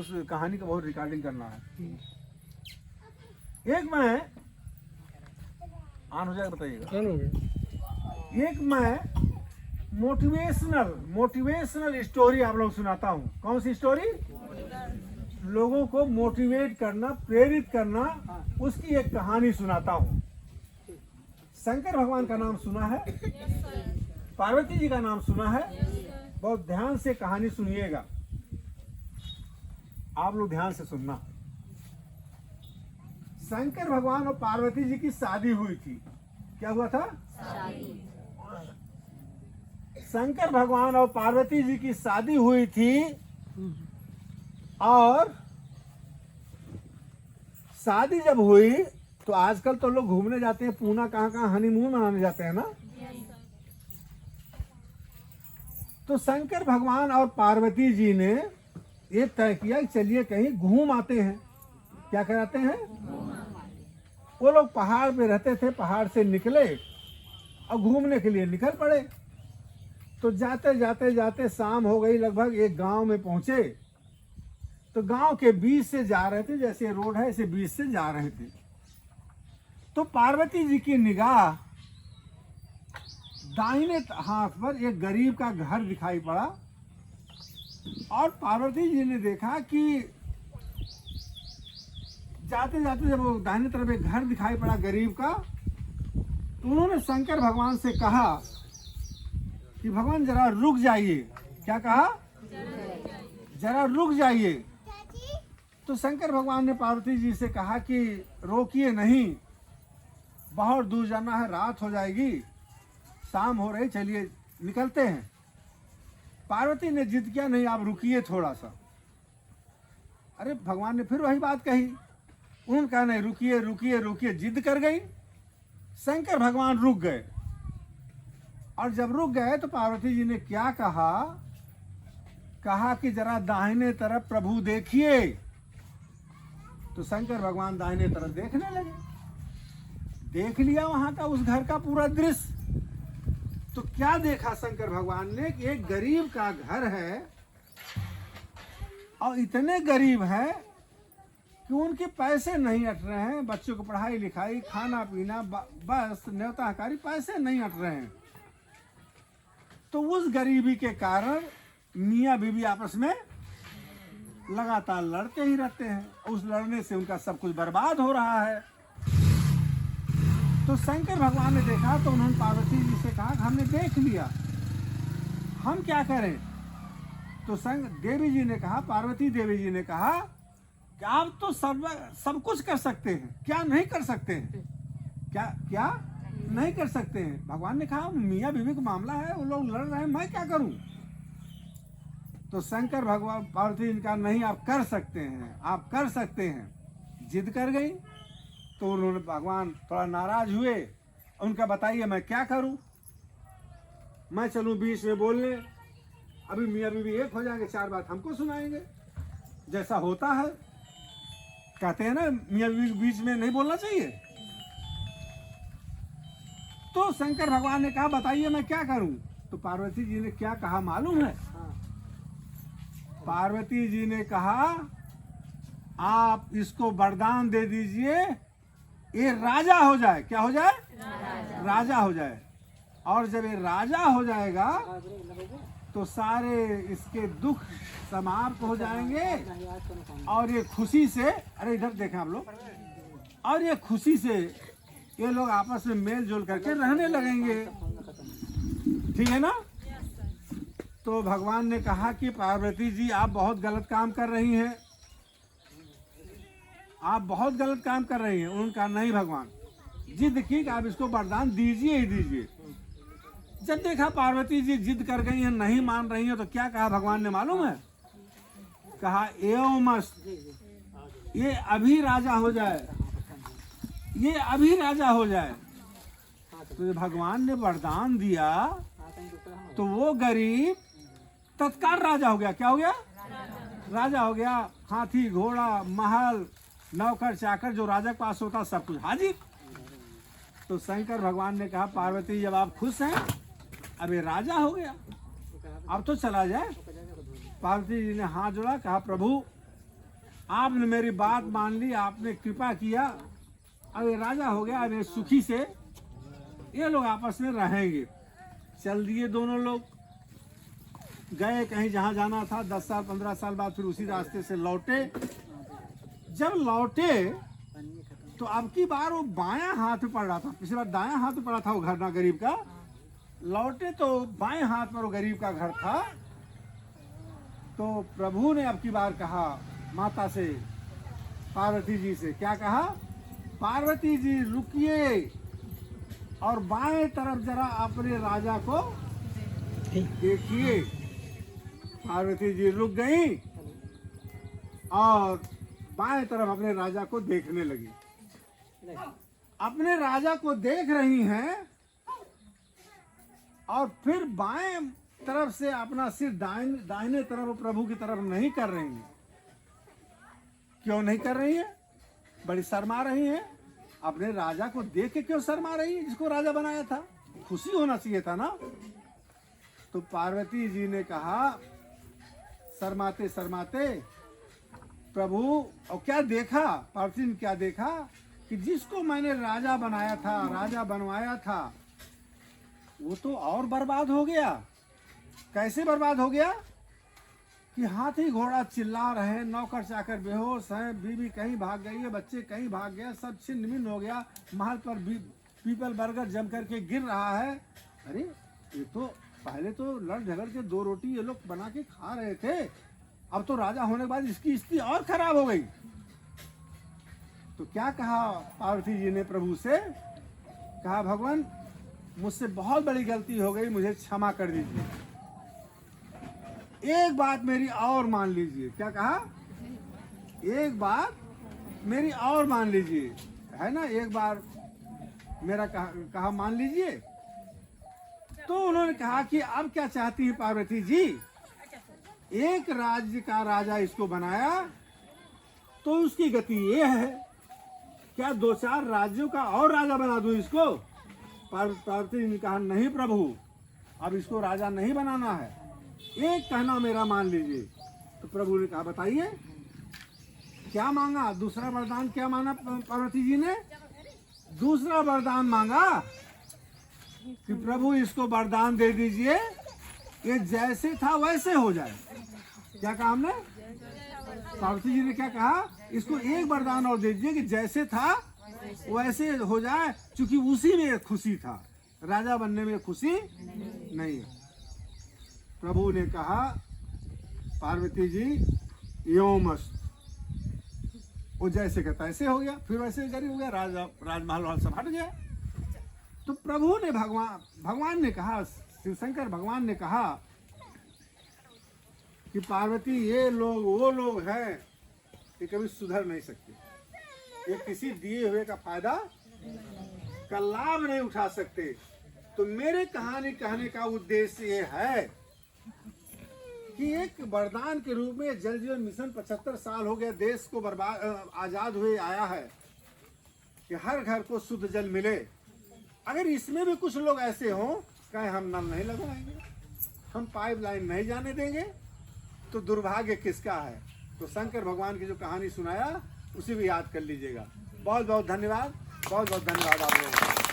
उस कहानी का बहुत रिकॉर्डिंग करना है। एक मैं ऑन हो जाएगा, बताइएगा। एक मैं मोटिवेशनल स्टोरी आप लोग सुनाता हूँ। कौन सी स्टोरी? लोगों को मोटिवेट करना, प्रेरित करना, उसकी एक कहानी सुनाता हूँ। शंकर भगवान का नाम सुना है, पार्वती जी का नाम सुना है। बहुत ध्यान से कहानी सुनिएगा, आप लोग ध्यान से सुनना। शंकर भगवान और पार्वती जी की शादी हुई थी। क्या हुआ था? शादी। शंकर भगवान और पार्वती जी की शादी हुई थी और शादी जब हुई तो आजकल तो लोग घूमने जाते हैं, पूना कहाँ कहाँ हनीमून मनाने जाते हैं ना। तो शंकर भगवान और पार्वती जी ने ये तय किया कि चलिए कहीं घूम आते हैं। क्या कराते हैं? वो लोग पहाड़ पे रहते थे, पहाड़ से निकले और घूमने के लिए निकल पड़े। तो जाते जाते जाते शाम हो गई, लगभग एक गांव में पहुंचे। तो गांव के बीच से जा रहे थे, जैसे रोड है ऐसे बीच से जा रहे थे। तो पार्वती जी की निगाह दाहिने हाथ पर एक गरीब का घर दिखाई पड़ा और पार्वती जी ने देखा कि जाते जाते जब वो दाहिने तरफ एक घर दिखाई पड़ा गरीब का, तो उन्होंने शंकर भगवान से कहा कि भगवान जरा रुक जाइए। क्या कहा? जरा रुक जाइए। तो शंकर भगवान ने पार्वती जी से कहा कि रोकिए नहीं, बहुत दूर जाना है, रात हो जाएगी, शाम हो रही, चलिए निकलते हैं। पार्वती ने जिद किया, नहीं आप रुकिए थोड़ा सा। अरे भगवान ने फिर वही बात कही। उन्होंने कहा नहीं, रुकिए रुकिए रुकिए, जिद कर गई। शंकर भगवान रुक गए और जब रुक गए तो पार्वती जी ने क्या कहा? कहा कि जरा दाहिने तरफ प्रभु देखिए। तो शंकर भगवान दाहिने तरफ देखने लगे। देख लिया वहां का उस घर का पूरा दृश्य। तो क्या देखा शंकर भगवान ने कि एक गरीब का घर है और इतने गरीब है कि उनके पैसे नहीं अट रहे हैं। बच्चों को पढ़ाई लिखाई, खाना पीना, बस न्योता हकारी, पैसे नहीं अट रहे हैं। तो उस गरीबी के कारण मियाँ बीवी आपस में लगातार लड़ते ही रहते हैं। उस लड़ने से उनका सब कुछ बर्बाद हो रहा है। तो शंकर भगवान ने देखा तो उन्होंने पार्वती जी से कहा कि हमने देख लिया, हम क्या करें? तो देवी जी ने कहा, पार्वती देवी जी ने कहा कि आप तो सब कुछ कर सकते हैं, क्या नहीं कर सकते हैं? क्या नहीं कर सकते हैं? भगवान ने कहा मियाँ बीवी का मामला है, वो लोग लड़ रहे हैं, मैं क्या करूं? तो शंकर भगवान पार्वती जी कहा नहीं, आप कर सकते हैं, आप कर सकते हैं। जिद कर गई। तो उन्होंने भगवान थोड़ा नाराज हुए। उनका बताइए मैं क्या करूं? मैं चलूं बीच में बोलने? अभी मियाँ बीवी एक हो जाएंगे, चार बात हमको सुनाएंगे, जैसा होता है। कहते हैं ना मियाँ बीवी बीच में नहीं बोलना चाहिए। तो शंकर भगवान ने कहा बताइए मैं क्या करूं? तो पार्वती जी ने क्या कहा मालूम है? पार्वती जी ने कहा आप इसको वरदान दे दीजिए, ये राजा हो जाए। क्या हो जाए? राजा हो जाए। और जब ये राजा हो जाएगा तो सारे इसके दुख समाप्त हो जाएंगे और ये खुशी से, अरे इधर देखें आप लोग, और ये खुशी से ये लोग आपस में मेल जोल करके रहने लगेंगे। ठीक है ना? तो भगवान ने कहा कि पार्वती जी आप बहुत गलत काम कर रही हैं, आप बहुत गलत काम कर रही हैं। उन्होंने कहा नहीं भगवान, जिद की कि आप इसको वरदान दीजिए ही दीजिए। जब देखा पार्वती जी जिद कर गई हैं, नहीं मान रही हैं, तो क्या कहा भगवान ने मालूम है? कहा एवं मस्त, ये अभी राजा हो जाए, ये अभी राजा हो जाए। तो भगवान ने वरदान दिया तो वो गरीब तत्काल राजा हो गया। क्या हो गया? राजा हो गया। हाथी घोड़ा महल नौकर चाकर जो राजा के पास होता सब कुछ हाजिर। तो शंकर भगवान ने कहा पार्वती जब आप खुश हैं, अब ये राजा हो गया, अब तो चला जाए। पार्वती जी ने हाथ जोड़ा, कहा प्रभु आपने मेरी बात मान ली, आपने कृपा किया, अब ये राजा हो गया, अब ये सुखी से ये लोग आपस में रहेंगे। चल दिए दोनों लोग, गए कहीं जहाँ जाना था। 10 साल 15 साल बाद फिर उसी रास्ते से लौटे। जब लौटे तो अब की बार वो बायां हाथ में पड़ रहा था, पिछली बार दायां हाथ में पड़ा था वो घर ना गरीब का। लौटे तो बाएं हाथ पर वो गरीब का घर था। तो प्रभु ने अब की बार कहा माता से, पार्वती जी से, क्या कहा? पार्वती जी रुकिए और बाएं तरफ जरा अपने राजा को देखिए। पार्वती जी रुक गई और बाएं तरफ अपने राजा को देखने लगी। अपने राजा को देख रही हैं और फिर बाएं तरफ से अपना सिर दाहिने तरफ प्रभु की तरफ नहीं कर रही हैं। क्यों नहीं कर रही है? बड़ी शर्मा रही है। अपने राजा को देख के क्यों शर्मा रही है? जिसको राजा बनाया था, खुशी होना चाहिए था ना। तो पार्वती जी ने कहा शर्माते शर्माते, प्रभु और क्या देखा? पार्वती ने क्या देखा कि जिसको मैंने राजा बनाया था, राजा बनवाया था, वो तो और बर्बाद हो गया। कैसे बर्बाद हो गया कि हाथी घोड़ा चिल्ला रहे, नौकर चाकर बेहोश हैं, बीवी कहीं भाग गई है, बच्चे कहीं भाग गए, सब छिन्न भिन्न हो गया। महल पर पीपल बर्गर जम करके गिर रहा है। अरे ये तो पहले तो लड़ झगड़ के 2 रोटी ये लोग बना के खा रहे थे, अब तो राजा होने के बाद इसकी स्थिति और खराब हो गई। तो क्या कहा पार्वती जी ने प्रभु से? कहा भगवान मुझसे बहुत बड़ी गलती हो गई, मुझे क्षमा कर दीजिए। एक बात मेरी और मान लीजिए। क्या कहा? एक बात मेरी और मान लीजिए, है ना, एक बार मेरा कहा मान लीजिए। तो उन्होंने कहा कि अब क्या चाहती है पार्वती जी? एक राज्य का राजा इसको बनाया तो उसकी गति ये है, क्या 2-4 राज्यों का और राजा बना दूं इसको? पार्वती जी ने कहा नहीं प्रभु, अब इसको राजा नहीं बनाना है, एक कहना मेरा मान लीजिए। तो प्रभु ने कहा बताइए क्या मांगा? दूसरा वरदान क्या मांगा पार्वती जी ने? दूसरा वरदान मांगा कि प्रभु इसको वरदान दे दीजिए, ये जैसे था वैसे हो जाए। क्या कहा हमने? पार्वती जी ने क्या कहा? इसको एक वरदान और दे दीजिए कि जैसे था वैसे हो जाए, क्योंकि उसी में खुशी था, राजा बनने में खुशी नहीं है। प्रभु ने कहा पार्वती जी योमस्त, वो जैसे का तैसे हो गया, फिर वैसे गरीब हो गया, राजमहल वाल सब हट गया। तो प्रभु ने भगवान ने कहा, शिव शंकर भगवान ने कहा कि पार्वती ये लोग वो लोग हैं कि कभी सुधर नहीं सकते, ये किसी दिए हुए का फायदा का लाभ नहीं उठा सकते। तो मेरे कहानी कहने का उद्देश्य ये है कि एक वरदान के रूप में जल जीवन मिशन 75 साल हो गया देश को बर्बाद आजाद हुए आया है कि हर घर को शुद्ध जल मिले। अगर इसमें भी कुछ लोग ऐसे हों कहे हम नल नहीं लगवाएंगे, हम पाइपलाइन नहीं जाने देंगे, तो दुर्भाग्य किसका है? तो शंकर भगवान की जो कहानी सुनाया उसी भी याद कर लीजिएगा। बहुत बहुत धन्यवाद, बहुत बहुत धन्यवाद आप लोगों को।